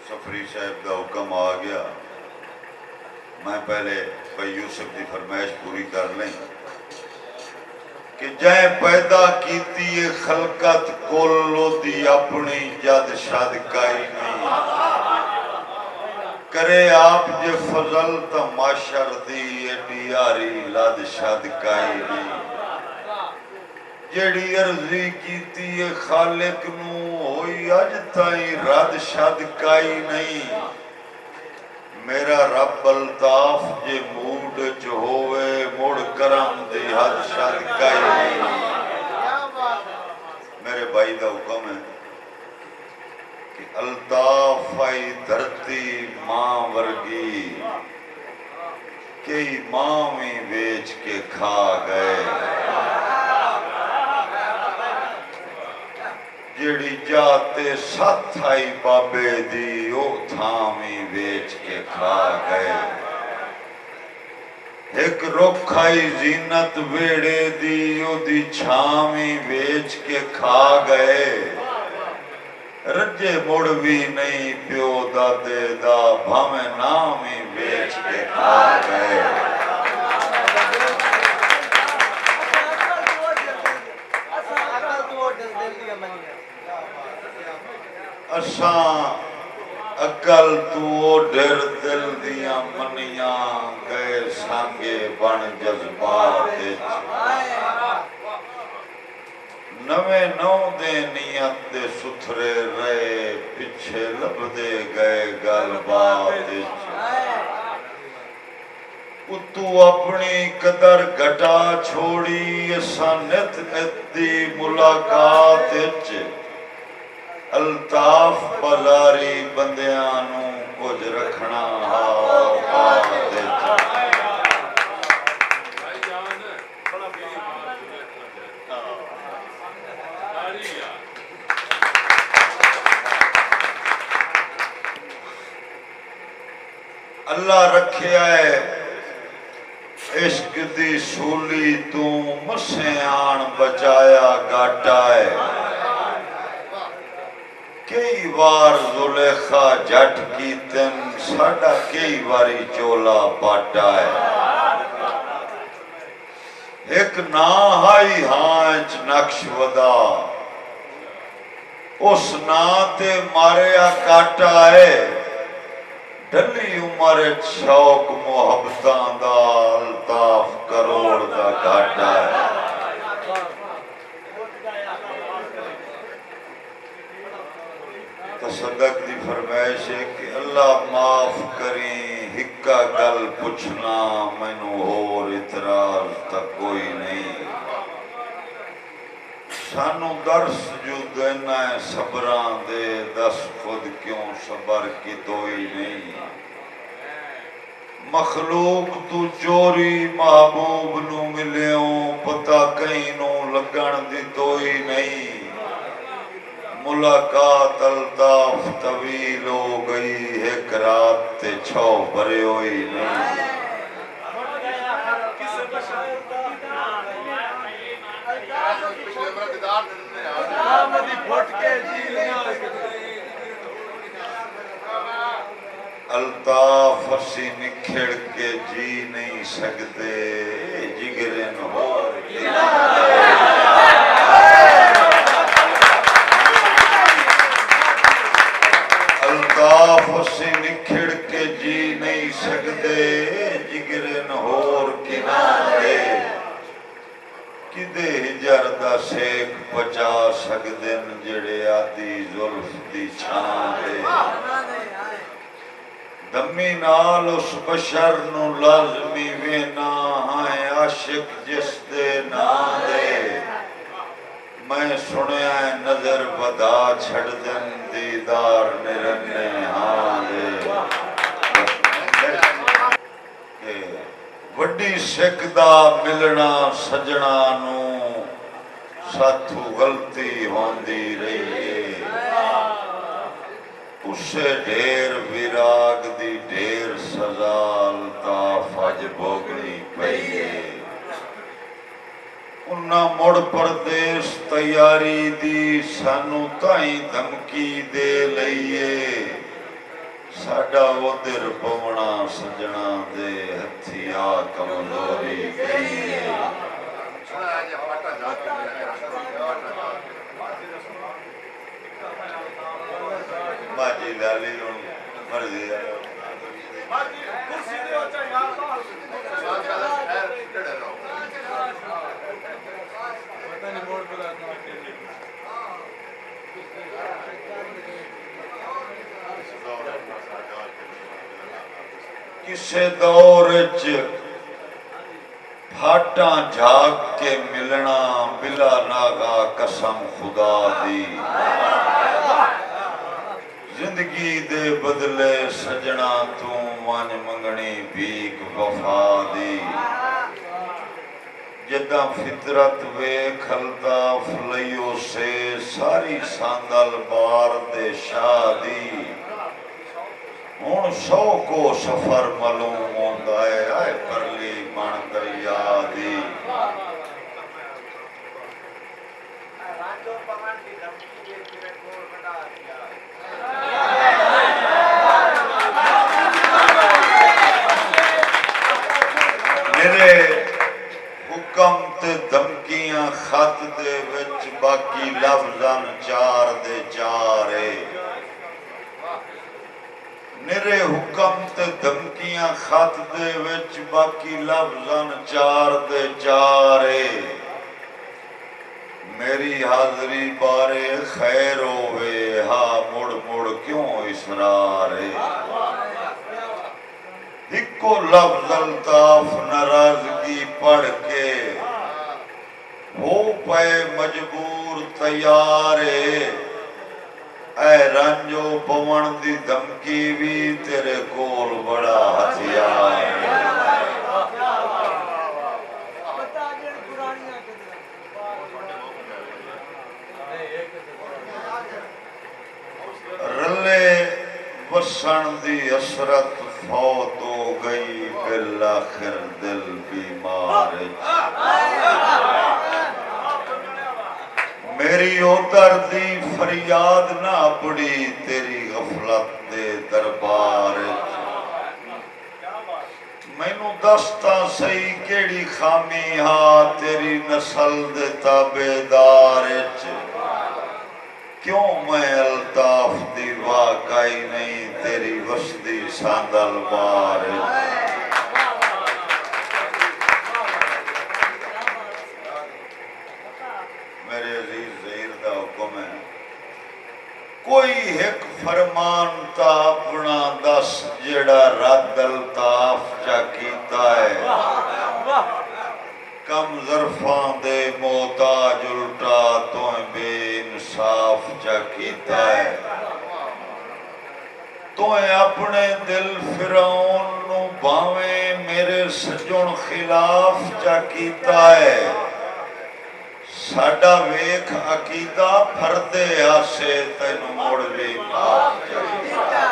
सफरी साहब का हुक्म आ गया, मैं पहले भाई यूसुफ की फरमाइश पूरी कर लें कि जै पैदा कीती है खलकत कोल दी अपनी जद शद काई नहीं करे आप जे फजल तो माशर दी एडी यारी लद शद काई नहीं जेड़ी अर्जी कीती है खालिक नू होई अज ताई रद शद काई नहीं मेरा रब अल्ताफ जे मूड च होवे मुड़ करम दी हद शद काई नहीं मेरे भाई दा हुक्म है कि अल्ताफ आई धरती मां वर्गी कई मां भी बेच के खा गए जेड़ी जाते सथ आई बाबे दी ओ थामी बेच के खा गए एक रुख आई जीनत वेड़े दी ओदी छावी बेच के खा गए रज्जे मुड़ भी नहीं प्यो दादे दा भावे नाम ही बेच के खा गए असां अकल तू ढेर दिल दियां मनियां गए सांगे बन जज्बात नवे नौ दे नियत दे सुथरे रहे पिछे लभदे गए गलबात तू अपनी कदर घटा छोड़ी असां नित नित दी मुलाकात अल्ताफ बलारी बंदियां नू कुछ रखना अल्लाह रखिया है इश्क दी सूली तू मसे आन बचाया गाटा है कई बार जुलेखा जट की तेन साडा कई बारी चोला पाटा है एक ना हाई हांच नक्श वदा उस ना ते मारिया काटा है ढली उम्र शौक मुहब्बतां दा अल्ताफ करोड़ दा घाटा है तसद्दक दी फरमाइश है कि अल्लाह माफ करी हिक्का गल पुछना मैनू होर इतराज तक कोई नहीं सानू दर्स जो देना है सबरां दे दस खुद क्यों सबर की दोई नहीं मखलूक तू चोरी महबूब नू मिलियो पता कहीं नू लगन दी दोई नहीं मुलाकात अल्ताफ तवील हो गई एक रात ते छो भरे होई नहीं अल्ताफ असी निखड़ के जी नहीं सकते जिगरन हो अल्ताफ असी निखड़ के जी नहीं सकते जिगरन होर किनारे किदे हिजर दा सेक बचा सकदे जेड़े आदि जुल्फ दी छां दे दमी नाल उस बशर नू लाजमी वेना है आशिक जिस दे ना दे मैं सुनिया नजर बदा छड़ दिन दीदार निरन्ने हाँ दे वड्डी सिख दा मिलना सजना नू साथू गलती होंदी रही है उसे ढेर विराग दी ढेर सजा अल्ताफ अज भोगनी पई है उन्ना मुड़ परदेस तैयारी दी सानू ताई धमकी दे लईए ਸਾਡਾ ਉਧਰ ਪਵਣਾ ਸਜਣਾ ਦੇ ਹੱਥੀਆ ਕਮਜ਼ੋਰੀ ਗਈ ਬਾਜੀ ਲਾਲੀ ਹੁਣ ਮਰਜ਼ੀ ਆ ਕੁਰਸੀ ਦੇ ਉੱਤੇ ਯਾਰ ਪਤਾ ਨਹੀਂ ਮੋੜ ਬੁਲਾ ਕਿਸੇ ਦੌਰ ਚ ਫਾਟਾਂ ਝਾਕ ਕੇ ਮਿਲਣਾ ਬਿਲਾ ਨਾਗਾ ਕਸਮ ਖੁਦਾ ਦੀ ਜ਼ਿੰਦਗੀ ਦੇ ਬਦਲੇ ਸਜਣਾ ਤੂੰ ਮਨ ਮੰਗਣੀ ਭੀਖ ਵਫਾ ਦੀ ਜਿੱਦਾਂ ਫਿਤਰਤ ਵੇਖ ਅਲਤਾਫ ਲਈਓ ਸੇ ਸਾਰੀ ਸੰਦਲ ਬਾਰ ਦੇ ਸ਼ਾਹ ਦੀ ਹੁਣ ਸੌ ਕੋ ਸਫਰ ਮਲੂਮ ਹੁੰਦਾ ਹੈ ਆਏ ਪਰਲੀ ਬਣ ਦਰਿਆ ਦੀ ਮੇਰੇ ਹੁਕਮ ਤੇ ਧਮਕੀਆਂ ਖਤ ਦੇ ਵਿੱਚ ਬਾਕੀ ਲਫ਼ਜ਼ਾਂ ਚਾਰ ਦੇ ਚਾਰ ਏ ਨਿਰੇ ਹੁਕਮ ਤੇ ਧਮਕੀਆਂ ਖਤ ਦੇ ਵਿੱਚ ਬਾਕੀ ਲਫ਼ਜ਼ਾਂ ਚਾਰ ਦੇ ਚਾਰ ਏ ਮੇਰੀ ਹਾਜ਼ਰੀ ਬਾਰੇ ਖੈਰ ਹੋਵੇ ਹਾਂ ਮੁੜ ਮੁੜ ਕਿਉਂ ਇਸਰਾਰ ਏ ਇੱਕੋ ਲਫ਼ਜ਼ ਅਲਤਾਫ ਨਾਰਾਜ਼ਗੀ ਪੜ੍ਹ ਕੇ ਹੋ ਪਏ ਮਜਬੂਰ ਤਿਆਰ ਏ ਐ ਰਾਂਝੋ ਪਵਣ ਦੀ ਧਮਕੀ ਵੀ ਤੇਰੇ ਕੋਲ ਬੜਾ ਹਥਿਆਰ ਰੱਲੇ ਵਸਣ ਦੀ ਅਸਰਤ ਫੌਤ ਹੋ ਗਈ ਬਿਲ ਆਖਿਰ ਦਿਲ बीमार मेरी उधर दी फरियाद ना पड़ी तेरी गफलत दे दरबार मैनू दसता सही केड़ी खामी हा तेरी नस्ल दे ताबेदार क्यों मैं अल्ताफ दी वाकई नहीं तेरी वसदी सांदल बार मेरे अजीज ज़हीर दा हुक्म है कोई एक फरमान ता अपना दस जेड़ा रद अल्ताफ चा कीता है कम ज़रफ़ां दे मोहताज उल्टा तो बेइंसाफ चा कीता है तो अपने दिल फिरौन नू भावें मेरे सजुन खिलाफ चा कीता है साडा वेख अकीदा फरदे आसे तैनू मुड़ भी माफ चा कीता